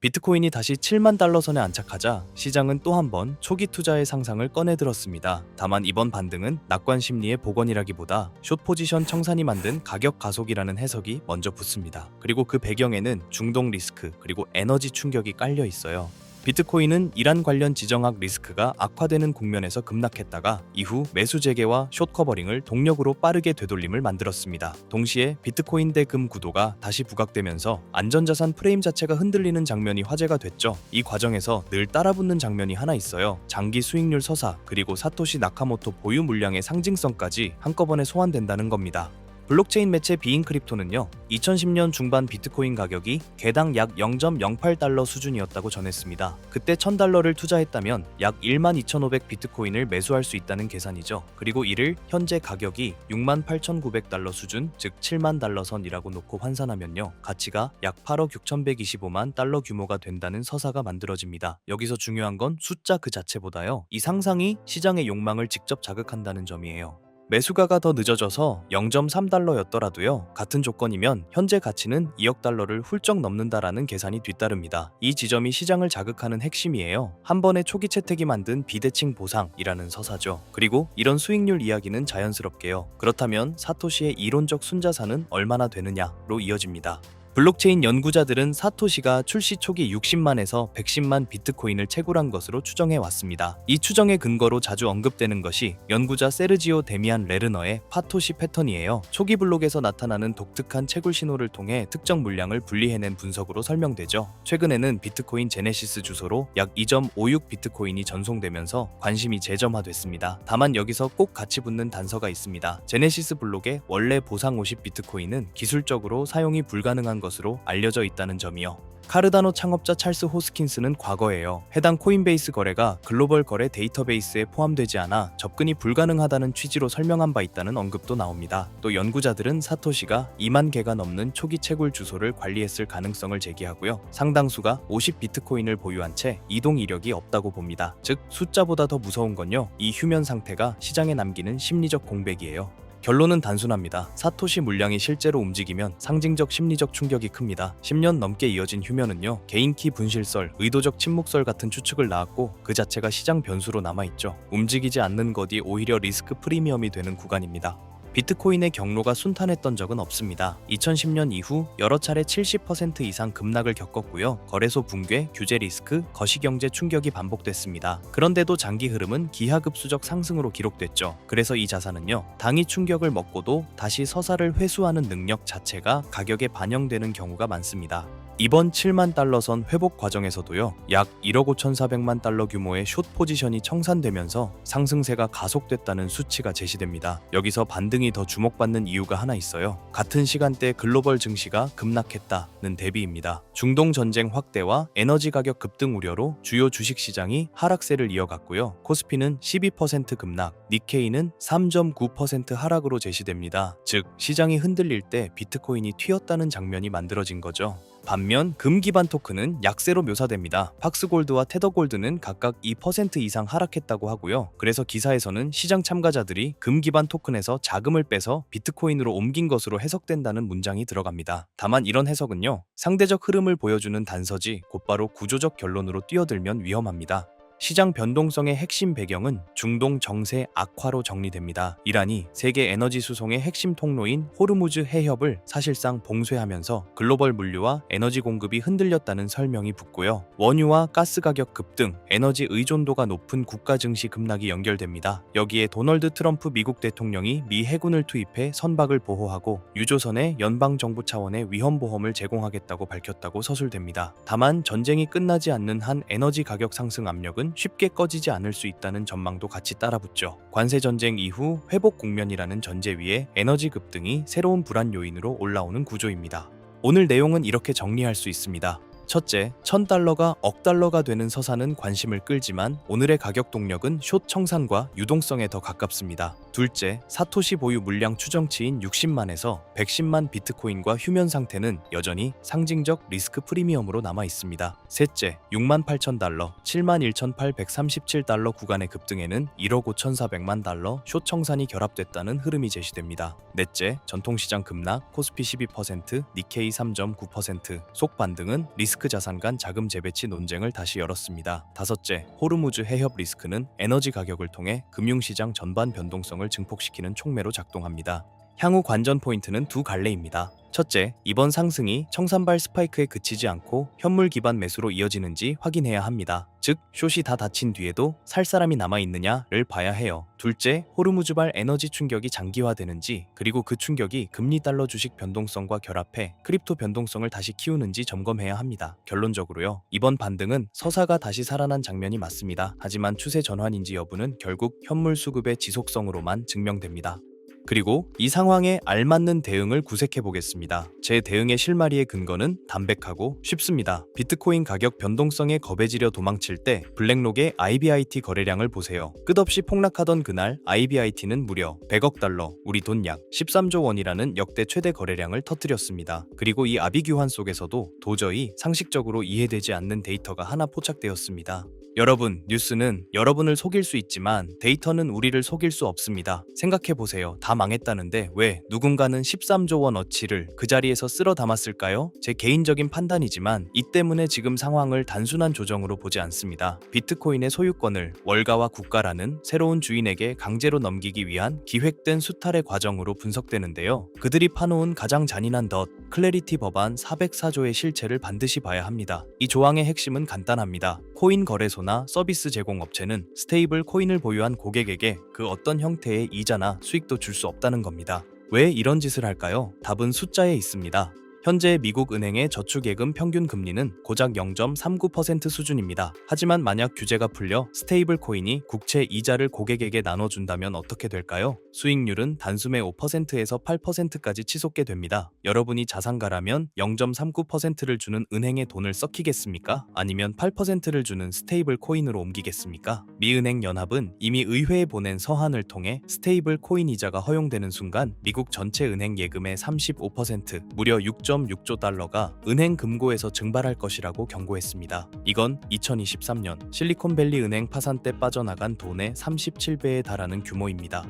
비트코인이 다시 7만 달러 선에 안착하자 시장은 또 한 번 초기 투자의 상상을 꺼내들었습니다. 다만 이번 반등은 낙관 심리의 복원이라기보다 숏 포지션 청산이 만든 가격 가속이라는 해석이 먼저 붙습니다. 그리고 그 배경에는 중동 리스크 그리고 에너지 충격이 깔려 있어요. 비트코인은 이란 관련 지정학 리스크가 악화되는 국면에서 급락했다가 이후 매수 재개와 숏 커버링을 동력으로 빠르게 되돌림을 만들었습니다. 동시에 비트코인 대 금 구도가 다시 부각되면서 안전자산 프레임 자체가 흔들리는 장면이 화제가 됐죠. 이 과정에서 늘 따라붙는 장면이 하나 있어요. 장기 수익률 서사 그리고 사토시 나카모토 보유 물량의 상징성까지 한꺼번에 소환된다는 겁니다. 블록체인 매체 비인크립토는요, 2010년 중반 비트코인 가격이 개당 약 0.08달러 수준이었다고 전했습니다. 그때 1000달러를 투자했다면 약 12,500 비트코인을 매수할 수 있다는 계산이죠. 그리고 이를 현재 가격이 68,900달러 수준, 즉 7만 달러 선이라고 놓고 환산하면요, 가치가 약 8억 6,125만 달러 규모가 된다는 서사가 만들어집니다. 여기서 중요한 건 숫자 그 자체보다요, 이 상상이 시장의 욕망을 직접 자극한다는 점이에요. 매수가가 더 늦어져서 0.3달러였더라도요, 같은 조건이면 현재 가치는 2억 달러를 훌쩍 넘는다라는 계산이 뒤따릅니다. 이 지점이 시장을 자극하는 핵심이에요. 한 번의 초기 채택이 만든 비대칭 보상이라는 서사죠. 그리고 이런 수익률 이야기는 자연스럽게요, 그렇다면 사토시의 이론적 순자산은 얼마나 되느냐로 이어집니다. 블록체인 연구자들은 사토시가 출시 초기 60만에서 110만 비트코인을 채굴한 것으로 추정해 왔습니다. 이 추정의 근거로 자주 언급되는 것이 연구자 세르지오 데미안 레르너의 파토시 패턴이에요. 초기 블록에서 나타나는 독특한 채굴 신호를 통해 특정 물량을 분리해낸 분석으로 설명되죠. 최근에는 비트코인 제네시스 주소로 약 2.56 비트코인이 전송되면서 관심이 재점화됐습니다. 다만 여기서 꼭 같이 붙는 단서가 있습니다. 제네시스 블록의 원래 보상 50 비트코인은 기술적으로 사용이 불가능한 것으로 알려져 있다는 점이요. 카르다노 창업자 찰스 호스킨스는 과거에요, 해당 코인베이스 거래가 글로벌 거래 데이터베이스에 포함되지 않아 접근이 불가능하다는 취지로 설명한 바 있다는 언급도 나옵니다. 또 연구자들은 사토시가 2만 개가 넘는 초기 채굴 주소를 관리했을 가능성을 제기하고요, 상당수가 50 비트코인을 보유한 채 이동 이력이 없다고 봅니다. 즉 숫자보다 더 무서운 건요, 이 휴면 상태가 시장에 남기는 심리적 공백이에요. 결론은 단순합니다. 사토시 물량이 실제로 움직이면 상징적 심리적 충격이 큽니다. 10년 넘게 이어진 휴면은요, 개인키 분실설, 의도적 침묵설 같은 추측을 낳았고 그 자체가 시장 변수로 남아있죠. 움직이지 않는 것이 오히려 리스크 프리미엄이 되는 구간입니다. 비트코인의 경로가 순탄했던 적은 없습니다. 2010년 이후 여러 차례 70% 이상 급락을 겪었고요. 거래소 붕괴, 규제 리스크, 거시경제 충격이 반복됐습니다. 그런데도 장기 흐름은 기하급수적 상승으로 기록됐죠. 그래서 이 자산은요, 당이 충격을 먹고도 다시 서사를 회수하는 능력 자체가 가격에 반영되는 경우가 많습니다. 이번 7만 달러 선 회복 과정에서도요, 약 1억 5,400만 달러 규모의 숏 포지션이 청산되면서 상승세가 가속됐다는 수치가 제시됩니다. 여기서 반등이 더 주목받는 이유가 하나 있어요. 같은 시간대 글로벌 증시가 급락했다는 대비입니다. 중동 전쟁 확대와 에너지 가격 급등 우려로 주요 주식 시장이 하락세를 이어갔고요. 코스피는 12% 급락, 니케이는 3.9% 하락으로 제시됩니다. 즉 시장이 흔들릴 때 비트코인이 튀었다는 장면이 만들어진 거죠. 반면 금 기반 토큰은 약세로 묘사됩니다. 팍스골드와 테더골드는 각각 2% 이상 하락했다고 하고요. 그래서 기사에서는 시장 참가자들이 금 기반 토큰에서 자금을 빼서 비트코인으로 옮긴 것으로 해석된다는 문장이 들어갑니다. 다만 이런 해석은요, 상대적 흐름을 보여주는 단서지 곧바로 구조적 결론으로 뛰어들면 위험합니다. 시장 변동성의 핵심 배경은 중동 정세 악화로 정리됩니다. 이란이 세계 에너지 수송의 핵심 통로인 호르무즈 해협을 사실상 봉쇄하면서 글로벌 물류와 에너지 공급이 흔들렸다는 설명이 붙고요. 원유와 가스 가격 급등, 에너지 의존도가 높은 국가 증시 급락이 연결됩니다. 여기에 도널드 트럼프 미국 대통령이 미 해군을 투입해 선박을 보호하고 유조선에 연방정부 차원의 위험보험을 제공하겠다고 밝혔다고 서술됩니다. 다만 전쟁이 끝나지 않는 한 에너지 가격 상승 압력은 쉽게 꺼지지 않을 수 있다는 전망도 같이 따라붙죠. 관세전쟁 이후 회복 국면이라는 전제 위에 에너지 급등이 새로운 불안 요인으로 올라오는 구조입니다. 오늘 내용은 이렇게 정리할 수 있습니다. 첫째, 1000달러가 억 달러가 되는 서사는 관심을 끌지만 오늘의 가격 동력은 숏 청산과 유동성에 더 가깝습니다. 둘째, 사토시 보유 물량 추정치인 60만에서 110만 비트코인과 휴면 상태는 여전히 상징적 리스크 프리미엄으로 남아 있습니다. 셋째, 68,000달러, 71,837달러 구간의 급등에는 1억 5,400만 달러 숏 청산이 결합됐다는 흐름이 제시됩니다. 넷째, 전통시장 급락, 코스피 12%, 니케이 3.9%, 속 반등은 리스크 스파이크 자산 간 자금 재배치 논쟁을 다시 열었습니다. 다섯째, 호르무즈 해협 리스크는 에너지 가격을 통해 금융시장 전반 변동성을 증폭시키는 촉매로 작동합니다. 향후 관전 포인트는 두 갈래입니다. 첫째, 이번 상승이 청산발 스파이크에 그치지 않고 현물 기반 매수로 이어지는지 확인해야 합니다. 즉, 숏이 다 닫힌 뒤에도 살 사람이 남아있느냐를 봐야 해요. 둘째, 호르무즈발 에너지 충격이 장기화되는지, 그리고 그 충격이 금리 달러 주식 변동성과 결합해 크립토 변동성을 다시 키우는지 점검해야 합니다. 결론적으로요, 이번 반등은 서사가 다시 살아난 장면이 맞습니다. 하지만 추세 전환인지 여부는 결국 현물 수급의 지속성으로만 증명됩니다. 그리고 이 상황에 알맞는 대응을 구색해 보겠습니다. 제 대응의 실마리의 근거는 담백하고 쉽습니다. 비트코인 가격 변동성에 겁에 질려 도망칠 때 블랙록의 IBIT 거래량을 보세요. 끝없이 폭락하던 그날 IBIT는 무려 100억 달러, 우리 돈 약 13조 원이라는 역대 최대 거래량을 터뜨렸습니다. 그리고 이 아비규환 속에서도 도저히 상식적으로 이해되지 않는 데이터가 하나 포착되었습니다. 여러분, 뉴스는 여러분을 속일 수 있지만 데이터는 우리를 속일 수 없습니다. 생각해보세요. 다 망했다는데 왜 누군가는 13조 원 어치를 그 자리에서 쓸어 담았을까요? 제 개인적인 판단이지만 이 때문에 지금 상황을 단순한 조정으로 보지 않습니다. 비트코인의 소유권을 월가와 국가라는 새로운 주인에게 강제로 넘기기 위한 기획된 수탈의 과정으로 분석되는데요. 그들이 파놓은 가장 잔인한 클래리티 법안 404조의 실체를 반드시 봐야 합니다. 이 조항의 핵심은 간단합니다. 코인 거래소나 서비스 제공 업체는 스테이블 코인을 보유한 고객에게 그 어떤 형태의 이자나 수익도 줄 수 없다는 겁니다. 왜 이런 짓을 할까요? 답은 숫자에 있습니다. 현재 미국 은행의 저축예금 평균 금리는 고작 0.39% 수준입니다. 하지만 만약 규제가 풀려 스테이블 코인이 국채 이자를 고객에게 나눠준다면 어떻게 될까요? 수익률은 단숨에 5%에서 8%까지 치솟게 됩니다. 여러분이 자산가라면 0.39%를 주는 은행에 돈을 썩히겠습니까? 아니면 8%를 주는 스테이블 코인으로 옮기겠습니까? 미은행 연합은 이미 의회에 보낸 서한을 통해 스테이블 코인 이자가 허용되는 순간 미국 전체 은행 예금의 35%, 무려 6.6조 달러가 은행 금고에서 증발할 것이라고 경고했습니다. 이건 2023년 실리콘밸리 은행 파산 때 빠져나간 돈의 37배에 달하는 규모입니다.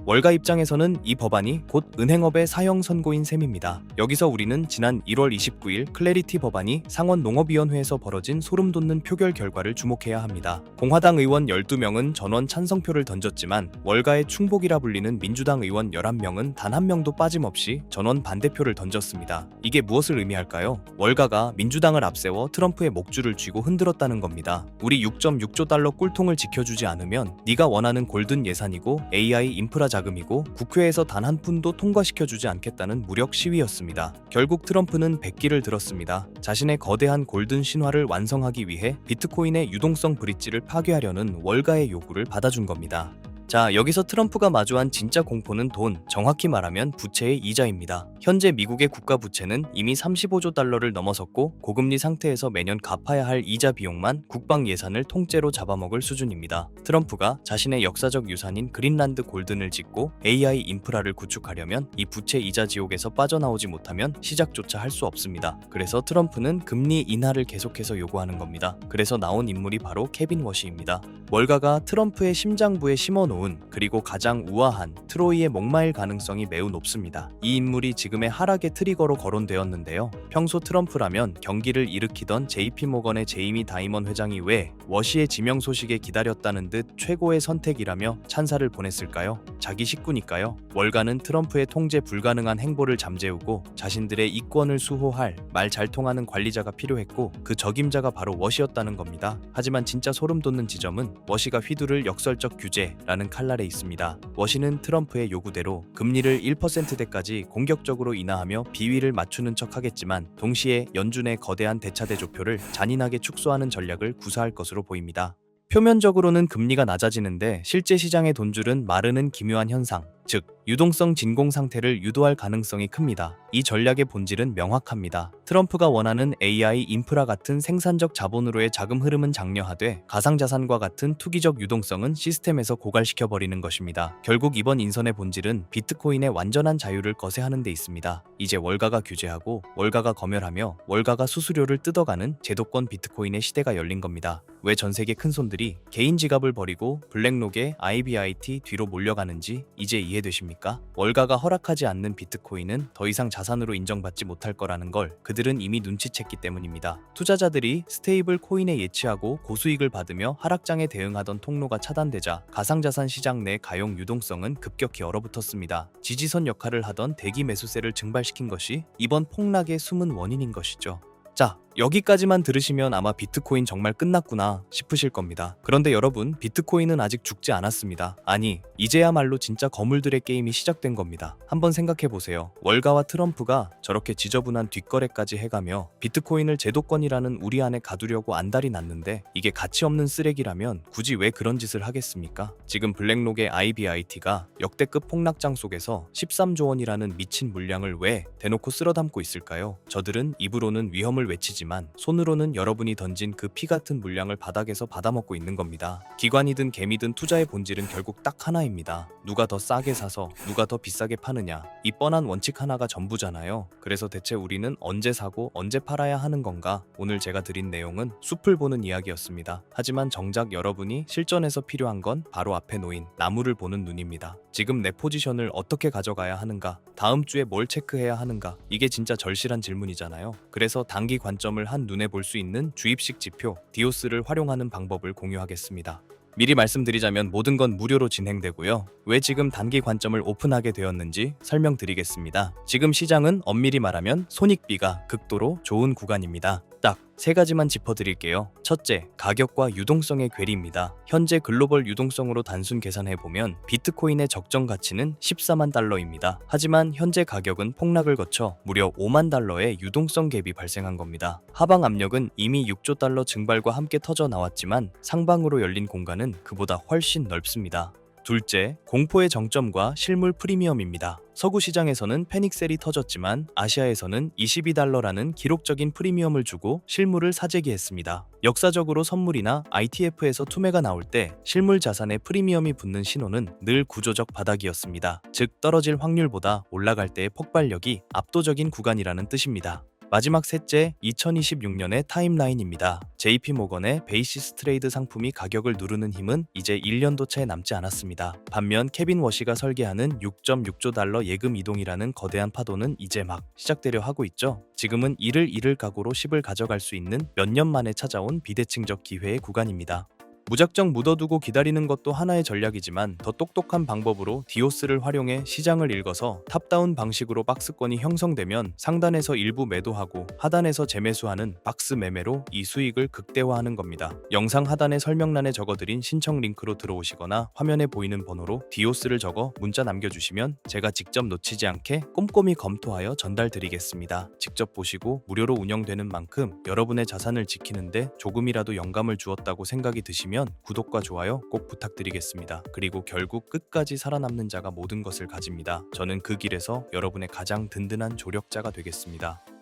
월가 입장에서는 이 법안이 곧 은행업의 사형 선고인 셈입니다. 여기서 우리는 지난 1월 29일 클래리티 법안이 상원 농업위원회에서 벌어진 소름 돋는 표결 결과를 주목해야 합니다. 공화당 의원 12명은 전원 찬성표를 던졌지만 월가의 충복이라 불리는 민주당 의원 11명은 단 한 명도 빠짐없이 전원 반대표를 던졌습니다. 이게 무엇을 의미할까요? 월가가 민주당을 앞세워 트럼프의 목줄을 쥐고 흔들었다는 겁니다. 우리 6.6조 달러 꿀통을 지켜주지 않으면 네가 원하는 골든 예산이고 AI 인프라 자금이고 국회에서 단 한 푼도 통과시켜주지 않겠다는 무력 시위였습니다. 결국 트럼프는 백기를 들었습니다. 자신의 거대한 골든 신화를 완성하기 위해 비트코인의 유동성 브릿지를 파괴하려는 월가의 요구를 받아준 겁니다. 자, 여기서 트럼프가 마주한 진짜 공포는 돈, 정확히 말하면 부채의 이자입니다. 현재 미국의 국가 부채는 이미 35조 달러를 넘어섰고 고금리 상태에서 매년 갚아야 할 이자 비용만 국방 예산을 통째로 잡아먹을 수준입니다. 트럼프가 자신의 역사적 유산인 그린란드 골든을 짓고 AI 인프라를 구축하려면 이 부채 이자 지옥에서 빠져나오지 못하면 시작조차 할 수 없습니다. 그래서 트럼프는 금리 인하를 계속해서 요구하는 겁니다. 그래서 나온 인물이 바로 케빈 워시입니다. 월가가 트럼프의 심장부에 심어놓은 그리고 가장 우아한 트로이의 목마일 가능성이 매우 높습니다. 이 인물이 지금의 하락의 트리거로 거론되었는데요. 평소 트럼프라면 경기를 일으키던 JP모건의 제이미 다이먼 회장이 왜 워시의 지명 소식에 기다렸다는 듯 최고의 선택이라며 찬사를 보냈을까요? 자기 식구니까요. 월가는 트럼프의 통제 불가능한 행보를 잠재우고 자신들의 이권을 수호할 말 잘 통하는 관리자가 필요했고 그 적임자가 바로 워시였다는 겁니다. 하지만 진짜 소름 돋는 지점은 워시가 휘두를 역설적 규제라는 칼날에 있습니다. 워시는 트럼프의 요구대로 금리를 1%대까지 공격적으로 인하하며 비위를 맞추는 척 하겠지만 동시에 연준의 거대한 대차대조표를 잔인하게 축소하는 전략을 구사할 것으로 보입니다. 표면적으로는 금리가 낮아지는데 실제 시장의 돈줄은 마르는 기묘한 현상, 즉 유동성 진공 상태를 유도할 가능성이 큽니다. 이 전략의 본질은 명확합니다. 트럼프가 원하는 AI 인프라 같은 생산적 자본으로의 자금 흐름은 장려하되 가상자산과 같은 투기적 유동성은 시스템에서 고갈시켜버리는 것입니다. 결국 이번 인선의 본질은 비트코인의 완전한 자유를 거세하는 데 있습니다. 이제 월가가 규제하고 월가가 검열하며 월가가 수수료를 뜯어가는 제도권 비트코인의 시대가 열린 겁니다. 왜 전세계 큰손들이 개인 지갑을 버리고 블랙록의 IBIT 뒤로 몰려가는지 이제 이해 이해되십니까? 월가가 허락하지 않는 비트코인은 더 이상 자산으로 인정받지 못할 거라는 걸 그들은 이미 눈치챘기 때문입니다. 투자자들이 스테이블 코인에 예치하고 고수익을 받으며 하락장에 대응하던 통로가 차단되자 가상자산 시장 내 가용 유동성은 급격히 얼어붙었습니다. 지지선 역할을 하던 대기 매수세를 증발시킨 것이 이번 폭락의 숨은 원인인 것이죠. 자, 여기까지만 들으시면 아마 비트코인 정말 끝났구나 싶으실 겁니다. 그런데 여러분, 비트코인은 아직 죽지 않았습니다. 아니, 이제야말로 진짜 거물들의 게임이 시작된 겁니다. 한번 생각해보세요. 월가와 트럼프가 저렇게 지저분한 뒷거래까지 해가며 비트코인을 제도권이라는 우리 안에 가두려고 안달이 났는데 이게 가치 없는 쓰레기라면 굳이 왜 그런 짓을 하겠습니까? 지금 블랙록의 IBIT가 역대급 폭락장 속에서 13조 원이라는 미친 물량을 왜 대놓고 쓸어담고 있을까요? 저들은 입으로는 위험을 외치지만 손으로는 여러분이 던진 그 피 같은 물량을 바닥에서 받아먹고 있는 겁니다. 기관이든 개미든 투자의 본질은 결국 딱 하나입니다. 누가 더 싸게 사서 누가 더 비싸게 파느냐, 이 뻔한 원칙 하나가 전부잖아요. 그래서 대체 우리는 언제 사고 언제 팔아야 하는 건가? 오늘 제가 드린 내용은 숲을 보는 이야기였습니다. 하지만 정작 여러분이 실전에서 필요한 건 바로 앞에 놓인 나무를 보는 눈입니다. 지금 내 포지션을 어떻게 가져가야 하는가? 다음 주에 뭘 체크해야 하는가? 이게 진짜 절실한 질문이잖아요. 그래서 단기 관점을 한눈에 볼 수 있는 주입식 지표 디오스를 활용하는 방법을 공유하겠습니다. 미리 말씀드리자면 모든 건 무료로 진행되고요. 왜 지금 단기 관점을 오픈하게 되었는지 설명드리겠습니다. 지금 시장은 엄밀히 말하면 손익비가 극도로 좋은 구간입니다. 딱 세 가지만 짚어드릴게요. 첫째, 가격과 유동성의 괴리입니다. 현재 글로벌 유동성으로 단순 계산해보면 비트코인의 적정 가치는 14만 달러입니다. 하지만 현재 가격은 폭락을 거쳐 무려 5만 달러의 유동성 갭이 발생한 겁니다. 하방 압력은 이미 6조 달러 증발과 함께 터져 나왔지만 상방으로 열린 공간은 그보다 훨씬 넓습니다. 둘째, 공포의 정점과 실물 프리미엄입니다. 서구 시장에서는 패닉셀이 터졌지만 아시아에서는 22달러라는 기록적인 프리미엄을 주고 실물을 사재기했습니다. 역사적으로 선물이나 ITF에서 투매가 나올 때 실물 자산의 프리미엄이 붙는 신호는 늘 구조적 바닥이었습니다. 즉 떨어질 확률보다 올라갈 때의 폭발력이 압도적인 구간이라는 뜻입니다. 마지막 셋째, 2026년의 타임라인입니다. JP모건의 베이시스 트레이드 상품이 가격을 누르는 힘은 이제 1년도 채 남지 않았습니다. 반면 케빈 워시가 설계하는 6.6조 달러 예금 이동이라는 거대한 파도는 이제 막 시작되려 하고 있죠. 지금은 이를 잃을 각오로 10을 가져갈 수 있는 몇 년 만에 찾아온 비대칭적 기회의 구간입니다. 무작정 묻어두고 기다리는 것도 하나의 전략이지만 더 똑똑한 방법으로 디오스를 활용해 시장을 읽어서 탑다운 방식으로 박스권이 형성되면 상단에서 일부 매도하고 하단에서 재매수하는 박스 매매로 이 수익을 극대화하는 겁니다. 영상 하단의 설명란에 적어드린 신청 링크로 들어오시거나 화면에 보이는 번호로 디오스를 적어 문자 남겨주시면 제가 직접 놓치지 않게 꼼꼼히 검토하여 전달드리겠습니다. 직접 보시고 무료로 운영되는 만큼 여러분의 자산을 지키는데 조금이라도 영감을 주었다고 생각이 드시면 구독과 좋아요 꼭 부탁드리겠습니다. 그리고 결국 끝까지 살아남는 자가 모든 것을 가집니다. 저는 그 길에서 여러분의 가장 든든한 조력자가 되겠습니다.